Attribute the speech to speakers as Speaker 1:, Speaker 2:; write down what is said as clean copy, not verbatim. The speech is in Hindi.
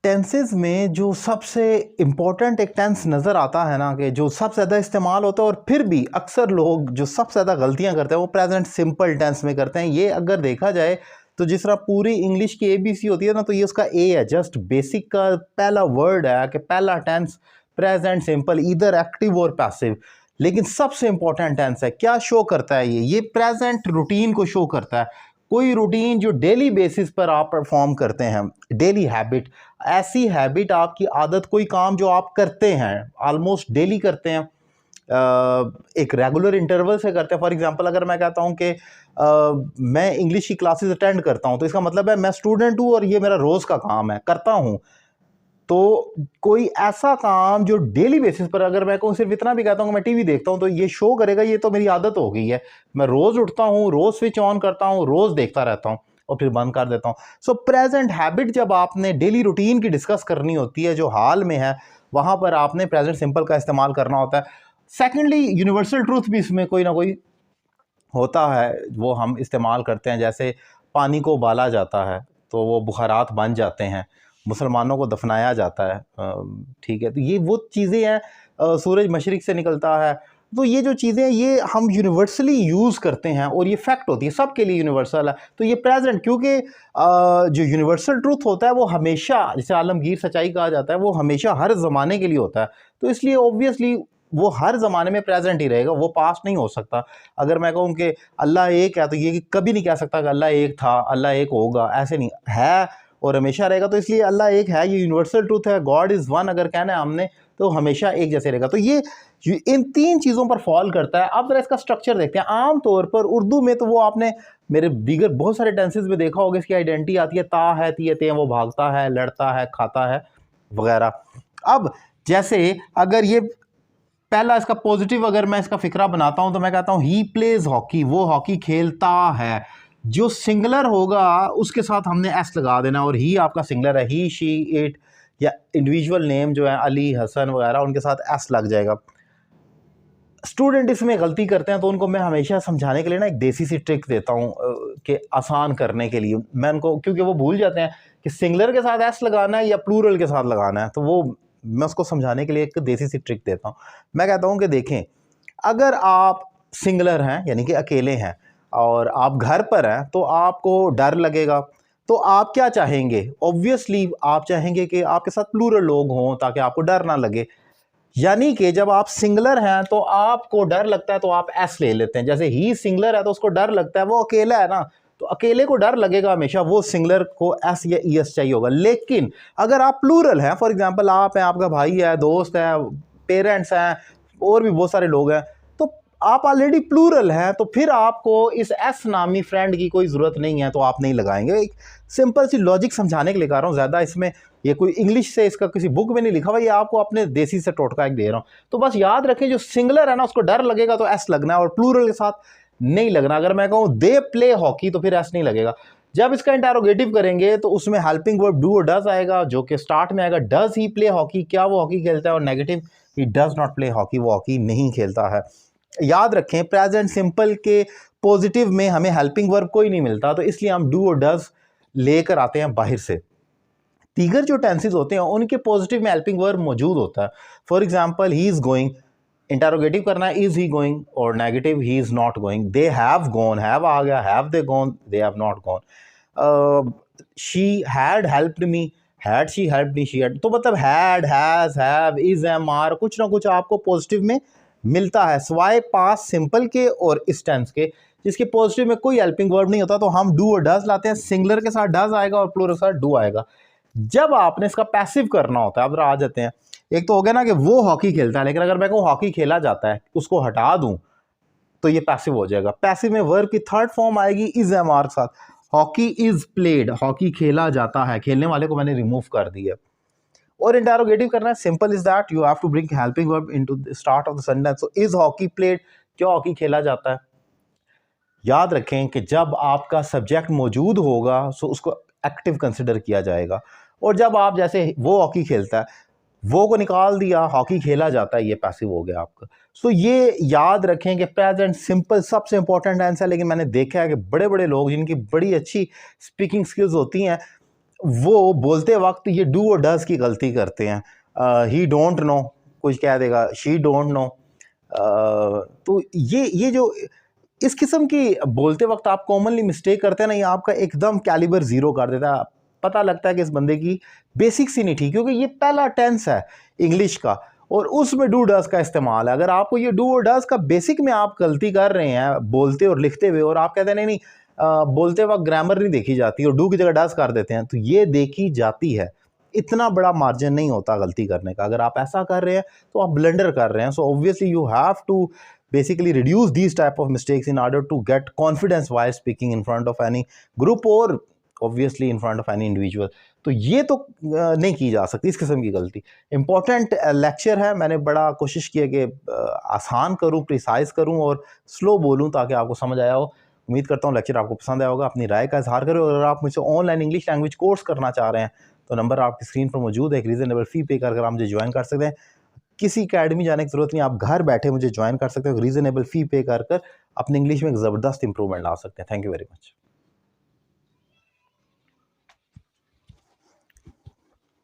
Speaker 1: टेंसेस में जो सबसे इम्पोर्टेंट एक टेंस नज़र आता है ना, कि जो सबसे ज़्यादा इस्तेमाल होता है और फिर भी अक्सर लोग जो सबसे ज़्यादा गलतियां करते हैं वो प्रेजेंट सिंपल टेंस में करते हैं। ये अगर देखा जाए तो जिस तरह पूरी इंग्लिश की एबीसी होती है ना, तो ये उसका ए है, जस्ट बेसिक का पहला वर्ड है कि पहला टेंस प्रेजेंट सिंपल, इधर एक्टिव और पैसिव। लेकिन सबसे इंपॉर्टेंट टेंस है, क्या शो करता है ये प्रेजेंट रूटीन को शो करता है। कोई रूटीन जो डेली बेसिस पर आप परफॉर्म करते हैं, डेली हैबिट, ऐसी हैबिट आपकी आदत, कोई काम जो आप करते हैं ऑलमोस्ट डेली करते हैं, एक रेगुलर इंटरवल से करते हैं। फॉर एग्जांपल अगर मैं कहता हूं कि मैं इंग्लिश की क्लासेस अटेंड करता हूं, तो इसका मतलब है मैं स्टूडेंट हूं और ये मेरा रोज का काम है, करता हूं। तो कोई ऐसा काम जो डेली बेसिस पर, अगर मैं कहूँ सिर्फ इतना भी कहता हूँ कि मैं टीवी देखता हूँ, तो ये शो करेगा ये तो मेरी आदत हो गई है, मैं रोज उठता हूँ, रोज स्विच ऑन करता हूँ, रोज देखता रहता हूँ और फिर बंद कर देता हूँ। सो प्रेजेंट हैबिट जब आपने डेली रूटीन की डिस्कस करनी होती है जो हाल में है, वहां पर आपने प्रेजेंट सिंपल का इस्तेमाल करना होता है। सेकेंडली, यूनिवर्सल ट्रूथ भी इसमें कोई ना कोई होता है, वो हम इस्तेमाल करते हैं। जैसे पानी को उबाला जाता है तो वो बुखारात बन जाते हैं, मुसलमानों को दफनाया जाता है, ठीक है। तो ये वो चीज़ें हैं, सूरज मशरिक से निकलता है। तो ये जो चीज़ें हैं ये हम यूनिवर्सली यूज़ करते हैं और ये फैक्ट होती है, सबके लिए यूनिवर्सल है। तो ये प्रेजेंट, क्योंकि जो यूनिवर्सल ट्रूथ होता है वो हमेशा, जिसे आलमगीर सच्चाई कहा जाता है, वो हमेशा हर ज़माने के लिए होता है। तो इसलिए ऑब्वियसली वो हर ज़माने में प्रेजेंट ही रहेगा, वो पास्ट नहीं हो सकता। अगर मैं कहूँ कि अल्लाह एक है, तो ये कभी नहीं कह सकता कि अल्लाह एक था, अल्लाह एक होगा, ऐसे नहीं है और हमेशा रहेगा। तो इसलिए अल्लाह एक है, ये यूनिवर्सल ट्रूथ है। गॉड इज़ वन अगर कहना है हमने, तो हमेशा एक जैसे रहेगा। तो ये इन तीन चीज़ों पर फॉल करता है। अब जरा इसका स्ट्रक्चर देखते हैं। आम तौर पर उर्दू में तो वो आपने मेरे दीगर बहुत सारे टेंसेस में देखा होगा, इसकी आइडेंटिटी आती है, ता है, तियते, वो भागता है, लड़ता है, खाता है वगैरह। अब जैसे अगर ये पहला इसका पॉजिटिव, अगर मैं इसका फिक्रा बनाता हूं तो मैं कहता हूं ही प्लेज हॉकी, वो हॉकी खेलता है। जो सिंगुलर होगा उसके साथ हमने एस लगा देना, और ही आपका सिंगुलर है, ही, शी, इट, या इंडिविजुअल नेम जो है अली, हसन वगैरह, उनके साथ एस लग जाएगा। स्टूडेंट इसमें गलती करते हैं तो उनको मैं हमेशा समझाने के लिए ना एक देसी सी ट्रिक देता हूँ कि आसान करने के लिए मैं उनको, क्योंकि वो भूल जाते हैं कि सिंगुलर के साथ एस लगाना है या प्लूरल के साथ लगाना है, तो वो मैं उसको समझाने के लिए एक देसी सी ट्रिक देता हूँ। मैं कहता हूँ कि देखें, अगर आप सिंगुलर हैं यानी कि अकेले हैं और आप घर पर हैं, तो आपको डर लगेगा। तो आप क्या चाहेंगे? ऑब्वियसली आप चाहेंगे कि आपके साथ प्लूरल लोग हों ताकि आपको डर ना लगे। यानी कि जब आप सिंगुलर हैं तो आपको डर लगता है तो आप एस ले लेते हैं। जैसे ही सिंगुलर है तो उसको डर लगता है, वो अकेला है ना, तो अकेले को डर लगेगा हमेशा, वो सिंगुलर को एस या ई एस चाहिए होगा। लेकिन अगर आप प्लूरल हैं, फॉर एग्जांपल आप हैं, आपका भाई है, दोस्त है, पेरेंट्स हैं, और भी बहुत सारे लोग हैं, तो आप ऑलरेडी प्लूरल हैं, तो फिर आपको इस एस नामी फ्रेंड की कोई ज़रूरत नहीं है, तो आप नहीं लगाएंगे। एक सिंपल सी लॉजिक समझाने के लिए कह रहा हूँ, ज़्यादा इसमें ये कोई इंग्लिश से इसका किसी बुक में नहीं लिखा हुआ, ये आपको अपने देसी से टोटका एक दे रहा हूँ। तो बस याद रखें, जो सिंगुलर है ना उसको डर लगेगा तो एस लगना है, और प्लूरल के साथ नहीं लगना। अगर मैं कहूँ दे प्ले हॉकी, तो फिर एस नहीं लगेगा। जब इसका इंटरोगेटिव करेंगे तो उसमें हेल्पिंग वर्ब डू और डज आएगा, जो कि स्टार्ट में आएगा। डज ही प्ले हॉकी, क्या वो हॉकी खेलता है? और negative, he does not play hockey, वो हॉकी नहीं खेलता है। याद रखें, प्रेजेंट सिंपल के पॉजिटिव में हमें हेल्पिंग वर्ब कोई नहीं मिलता, तो इसलिए हम डू और डज लेकर आते हैं बाहर से। दीगर जो टेंसेस होते हैं उनके पॉजिटिव में हेल्पिंग वर्ब मौजूद होता है। For example, he is going, interrogative करना है, इज ही गोइंग, और negative, he is not going. They have gone, have आ गया, have they gone, they have not gone. She had helped me, had she helped me, she had. तो मतलब had, has, have, is, am, are, कुछ ना कुछ आपको पॉजिटिव में मिलता है, स्वाय पास सिंपल के और इस टेंस के, जिसके पॉजिटिव में कोई हेल्पिंग वर्ब नहीं होता। तो हम डू और डज लाते हैं, सिंगुलर के साथ डज आएगा और प्लूरल के साथ डू आएगा। जब आपने इसका पैसिव करना होता है, अब आ जाते हैं, एक तो हो गया ना कि वो हॉकी खेलता है, लेकिन अगर मैं कहूँ हॉकी खेला जाता है, उसको हटा दूं तो ये पैसिव हो जाएगा। पैसिव में वर्ब की थर्ड फॉर्म आएगी इज एम आर के साथ। हॉकी इज प्लेड, हॉकी खेला जाता है, खेलने वाले को मैंने रिमूव कर दिया। और इंटरोगेटिव करना है, simple is that, you have to bring helping verb into the start of the sentence. So is hockey played, क्या हॉकी खेला जाता है। याद रखें कि जब आपका सब्जेक्ट मौजूद होगा तो उसको एक्टिव कंसिडर किया जाएगा, और जब आप, जैसे वो हॉकी खेलता है, वो को निकाल दिया, हॉकी खेला जाता है, ये पैसिव हो गया आपका। सो ये याद रखें कि प्रेजेंट सिंपल सबसे इंपॉर्टेंट टेंस है। लेकिन मैंने देखा है कि बड़े बड़े लोग जिनकी बड़ी अच्छी स्पीकिंग स्किल्स होती हैं, वो बोलते वक्त ये डू और डज की गलती करते हैं। ही डोंट नो, कुछ कह देगा शी डोंट नो। तो ये जो इस किस्म की बोलते वक्त आप कॉमनली मिस्टेक करते हैं ना, ये आपका एकदम कैलिबर ज़ीरो कर देता है। पता लगता है कि इस बंदे की बेसिक्स ही नहीं ठीक, क्योंकि ये पहला टेंस है इंग्लिश का और उसमें डू डज का इस्तेमाल है। अगर आपको ये डू और डज का बेसिक में आप गलती कर रहे हैं बोलते और लिखते हुए, और आप कहते हैं नहीं नहीं बोलते वक्त ग्रामर नहीं देखी जाती और डू की जगह डज कर देते हैं, तो ये देखी जाती है। इतना बड़ा मार्जिन नहीं होता गलती करने का। अगर आप ऐसा कर रहे हैं तो आप ब्लंडर कर रहे हैं। So obviously you have to basically reduce these type of mistakes in order to get confidence while speaking in front of any group or obviously in front of any individual। तो ये तो नहीं की जा सकती इस किस्म की गलती। इंपॉर्टेंट लेक्चर है, मैंने बड़ा कोशिश की है कि आसान करूं, प्रिसाइज करूं और स्लो बोलूं ताकि आपको समझ आया हो। उम्मीद करता हूं लेक्चर आपको पसंद आया होगा। अपनी राय का इजहार करें और अगर आप मुझसे ऑनलाइन इंग्लिश लैंग्वेज कोर्स करना चाह रहे हैं तो नंबर आपकी स्क्रीन पर मौजूद है। एक रीजनेबल फी पे कर आप मुझे ज्वाइन कर सकते हैं। किसी अकेडमी जाने की ज़रूरत नहीं, आप घर बैठे मुझे ज्वाइन कर सकते हो। रीजनेबल फ़ी पे कर अपनी इंग्लिश में एक ज़बरदस्त इंप्रूवमेंट ला सकते हैं। Thank you very much.